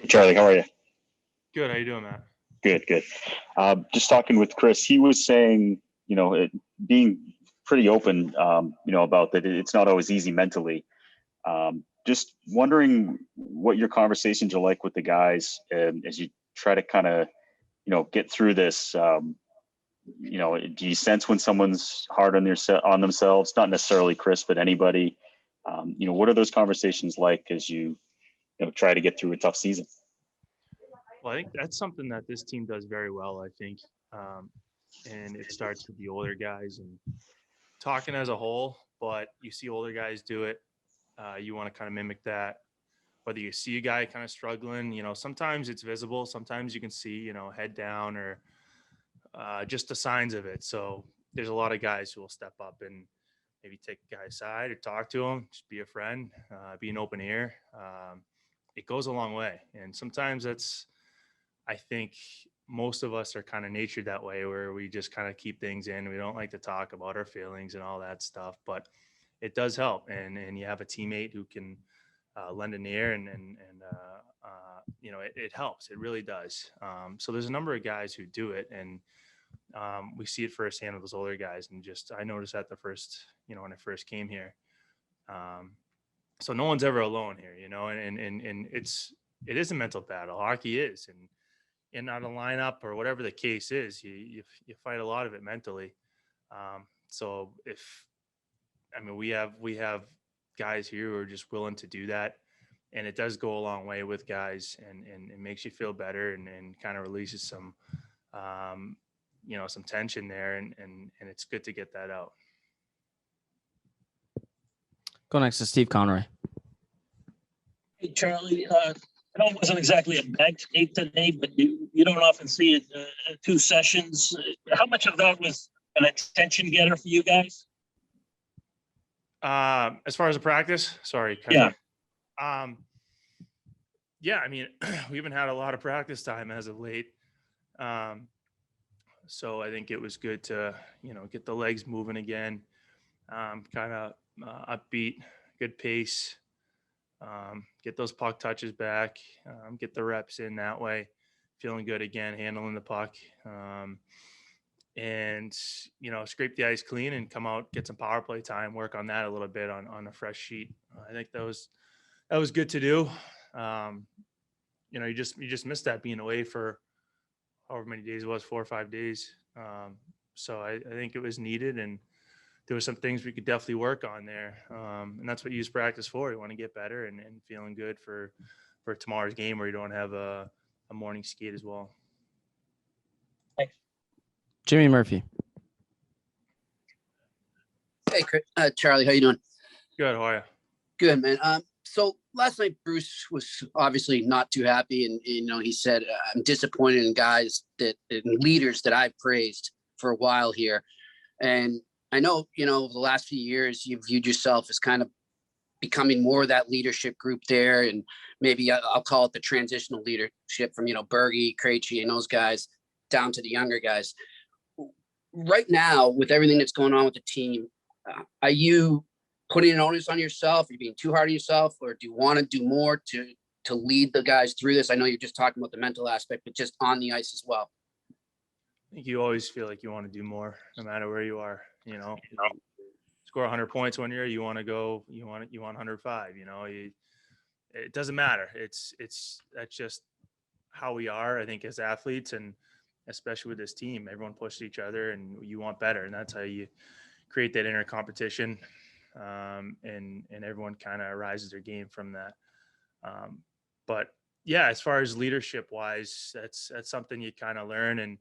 Hey, Charlie, how are you? Good. How you doing, Matt? Good, good. Just talking with Chris, he was saying, being pretty open, about that it's not always easy mentally. Just wondering what your conversations are like with the guys as you try to kind of, get through this. Do you sense when someone's hard on on themselves? Not necessarily Chris, but anybody. What are those conversations like as you try to get through a tough season? Well, I think that's something that this team does very well. I think, um, and it starts with the older guys and talking as a whole. But you see older guys do it. You want to kind of mimic that. Whether you see a guy kind of struggling, sometimes it's visible. Sometimes you can see, head down or just the signs of it. So there's a lot of guys who will step up and maybe take a guy aside or talk to him, just be a friend, be an open ear. It goes a long way. And sometimes I think most of us are kind of natured that way where we just kind of keep things in. We don't like to talk about our feelings and all that stuff, but it does help. And you have a teammate who can lend an ear and it helps. It really does. So there's a number of guys who do it, and we see it firsthand with those older guys. And just I noticed that the first, when I first came here. Um, so no one's ever alone here, and it is a mental battle. Hockey is, and in on a lineup or whatever the case is, you fight a lot of it mentally. So if I mean we have guys here who are just willing to do that, and it does go a long way with guys, and it makes you feel better and kind of releases um, some tension there, and it's good to get that out. Go next to Steve Conroy. Hey, Charlie. I know it wasn't exactly a banked game today, but you don't often see it, two sessions. How much of that was an attention getter for you guys? As far as the practice, sorry. Yeah. Yeah, I mean, we haven't had a lot of practice time as of late. So I think it was good to, get the legs moving again, kind of upbeat, good pace, get those puck touches back, get the reps in that way, feeling good again, handling the puck, and, scrape the ice clean and come out, get some power play time, work on that a little bit on a fresh sheet. I think that was good to do. You just missed that being away for however many days it was, 4 or 5 days. So I think it was needed, and there were some things we could definitely work on there. And that's what you use practice for. You want to get better and feeling good for tomorrow's game where you don't have a morning skate as well. Thanks. Jimmy Murphy. Hey, Charlie, how you doing? Good. How are you? Good, man. So last night, Bruce was obviously not too happy, and he said, "I'm disappointed in guys and leaders that I've praised for a while here." And I know, over the last few years, you've viewed yourself as kind of becoming more of that leadership group there, and maybe I'll call it the transitional leadership from Berge, Krejci, and those guys down to the younger guys. Right now, with everything that's going on with the team, are you putting an onus on yourself? Are you being too hard on yourself, or do you want to do more to lead the guys through this? I know you're just talking about the mental aspect, but just on the ice as well. I think you always feel like you want to do more, no matter where you are. Score 100 points one year, you want to go. You want 105. It doesn't matter. That's just how we are. I think as athletes, and especially with this team, everyone pushes each other, and you want better, and that's how you create that inner competition. And everyone kind of rises their game from that. But yeah, as far as leadership wise, that's something you kind of learn and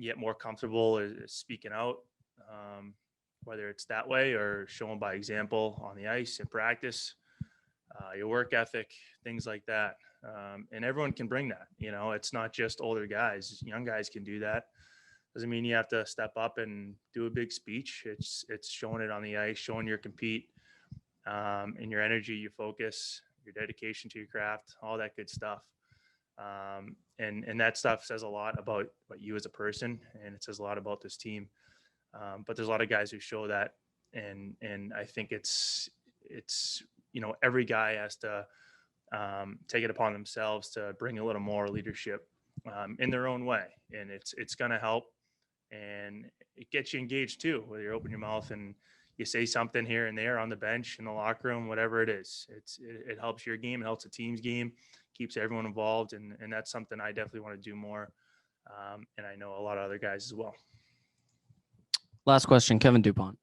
get more comfortable is speaking out, whether it's that way or showing by example on the ice in practice, your work ethic, things like that. And everyone can bring that. It's not just older guys; young guys can do that. Doesn't mean you have to step up and do a big speech. It's showing it on the ice, showing your compete, and your energy, your focus, your dedication to your craft, all that good stuff. And that stuff says a lot about you as a person, and it says a lot about this team. But there's a lot of guys who show that, and I think it's every guy has to take it upon themselves to bring a little more leadership in their own way. And it's going to help, and it gets you engaged too, whether you open your mouth and you say something here and there on the bench, in the locker room, whatever it is. It helps your game. It helps the team's game, keeps everyone involved. And that's something I definitely want to do more. And I know a lot of other guys as well. Last question, Kevin Dupont.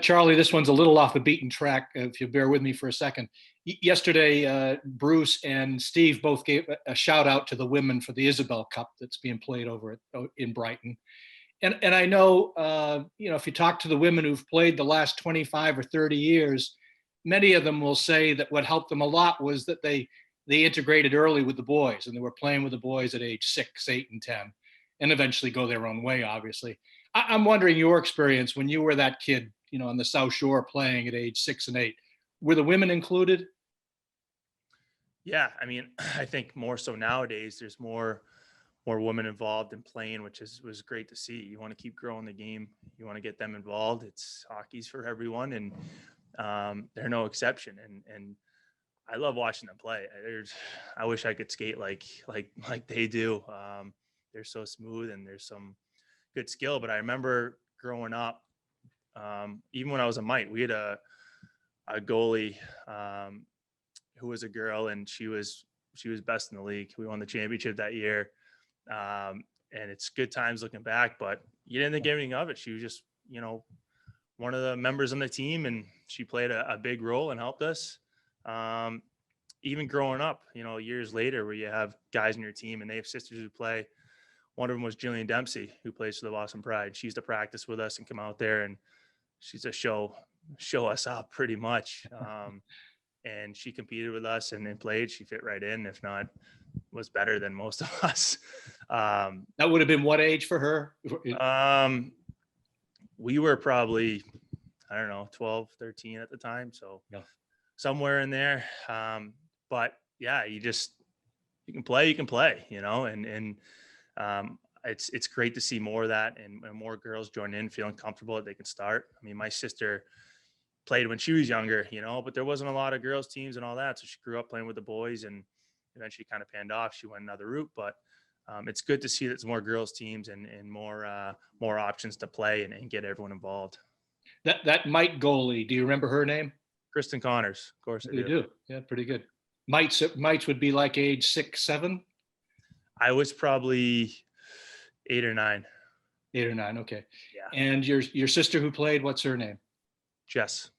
Charlie, this one's a little off the beaten track, if you bear with me for a second. Yesterday, Bruce and Steve both gave a shout out to the women for the Isabel Cup that's being played over in Brighton. And I know, if you talk to the women who've played the last 25 or 30 years, many of them will say that what helped them a lot was that they integrated early with the boys, and they were playing with the boys at age 6, 8, and 10, and eventually go their own way, obviously. I'm wondering your experience when you were that kid, on the South Shore playing at age 6 and 8, were the women included? Yeah. I mean, I think more so nowadays, there's more women involved in playing, which was great to see. You want to keep growing the game. You want to get them involved. It's hockey's for everyone, and they're no exception. And I love watching them play. I wish I could skate like they do. They're so smooth, and there's some good skill. But I remember growing up, even when I was a mite, we had a goalie who was a girl, and she was best in the league. We won the championship that year. And it's good times looking back, but you didn't think anything of it. She was just, one of the members on the team, and she played a big role and helped us. Even growing up, years later, where you have guys in your team and they have sisters who play. One of them was Jillian Dempsey, who plays for the Boston Pride. She used to practice with us and come out there, and she's a show us up pretty much. And she competed with us and played. She fit right in, if not was better than most of us. That would have been what age for her? We were probably, 12, 13 at the time. So somewhere in there. But yeah, you can play, and it's great to see more of that and more girls join in, feeling comfortable that they can start. I mean, my sister played when she was younger, but there wasn't a lot of girls teams and all that. So she grew up playing with the boys, and eventually kind of panned off. She went another route, but it's good to see that there's more girls teams and more options to play and get everyone involved. That Mite goalie, do you remember her name? Kristen Connors, of course. You do. Yeah, pretty good. Mites would be like age 6, 7. I was probably 8 or 9. 8 or 9. Okay. Yeah. And your sister who played, what's her name? Jess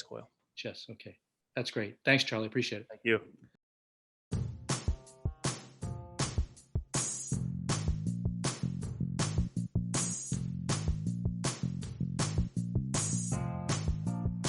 Coyle. Jess. Okay. That's great. Thanks, Charlie. Appreciate it. Thank you.